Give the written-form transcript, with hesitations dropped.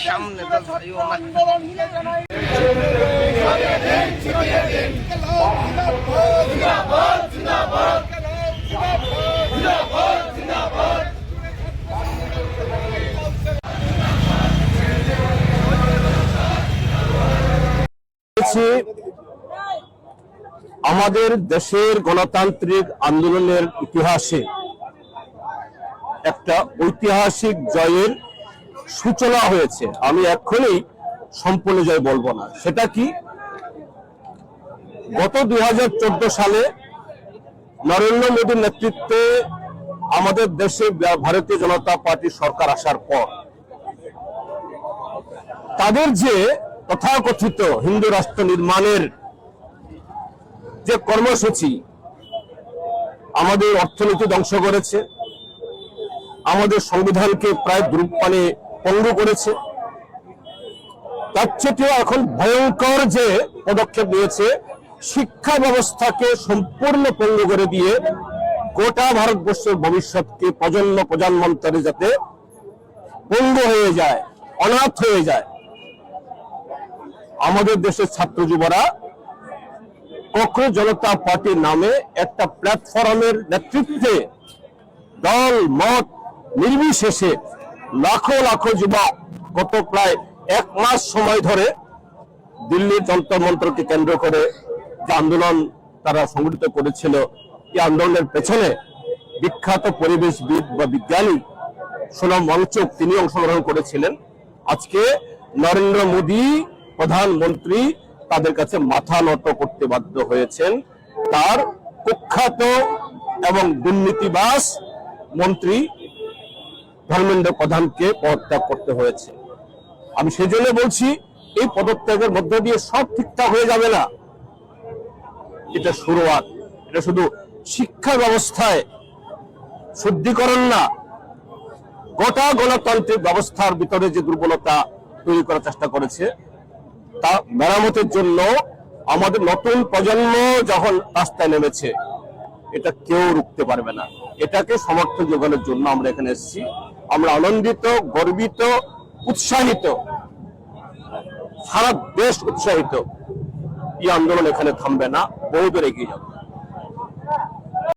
সামনে তো আমাদের দেশের গণতান্ত্রিক আন্দোলনের ইতিহাসে একটা ঐতিহাসিক জয়ের সূচনা হয়েছে। আমি এখনই সম্পূর্ণ জয় বলবো না। সেটা কি? গত 2014 সালে নরেন্দ্র মোদীর নেতৃত্বে আমাদের দেশে ভারতীয় জনতা পার্টি সরকার আসার পর তাদের যে তথাকথিত হিন্দু রাষ্ট্র নির্মাণের যে কর্মসূচি আমাদের অর্থনীতি ধ্বংস করেছে, আমাদের সংবিধানকে প্রায় মানে পঙ্গু করেছে, তার চেয়েও এখন ভয়ঙ্কর যে পদক্ষেপ নিয়েছে শিক্ষা ব্যবস্থাকে সম্পূর্ণ পঙ্গু করে দিয়ে গোটা ভারতবর্ষের ভবিষ্যৎকে প্রজন্মান্তরে যাতে পঙ্গু হয়ে যায়, অনাথ হয়ে যায়। আমাদের দেশের ছাত্র যুবরা কখনো জনতা পার্টির নামে একটা প্ল্যাটফর্মের নেতৃত্বে দল মত নির্বিশেষে লাখো লাখো যুবক গত প্রায় 1 মাস সময় ধরে দিল্লির যন্তর মন্ত্রকে কেন্দ্র করে যে আন্দোলন তারা সংগঠিত করেছিল, এই আন্দোলনের পেছনে বিখ্যাত পরিবেশবিদ বা বিজ্ঞানী সোনম ওয়াংচুক তিনি অংশগ্রহণ করেছিলেন। আজকে নরেন্দ্র মোদী প্রধানমন্ত্রী তাদের কাছে মাথা নত করতে বাধ্য হয়েছেন। তার কুখ্যাত এবং দুর্নীতিবাজ মন্ত্রী ধর্মেন্দ্র প্রধানকে পদত্যাগ করতে হয়েছে। আমি সেজন্য বলছি এই পদত্যাগের মধ্য দিয়ে সব ঠিকঠাক হয়ে যাবে না। এটা শুরুয়াত, এটা শুধু শিক্ষা ব্যবস্থায় শুদ্ধিকরণ না, গোটা গণতান্ত্রিক ব্যবস্থার ভিতরে যে দুর্বলতা তৈরি করার চেষ্টা করেছে তা মেরামতের জন্য আমাদের নতুন প্রজন্ম যখন রাস্তায় নেমেছে এটা কেউ রুখতে পারবে না। এটাকে সমর্থন যোগানোর জন্য আমরা এখানে এসেছি। আমরা আনন্দিত, গর্বিত, উৎসাহিত, সারা দেশ উৎসাহিত। এই আন্দোলন এখানে থামবে না, বহুদূর এগিয়ে যাবে।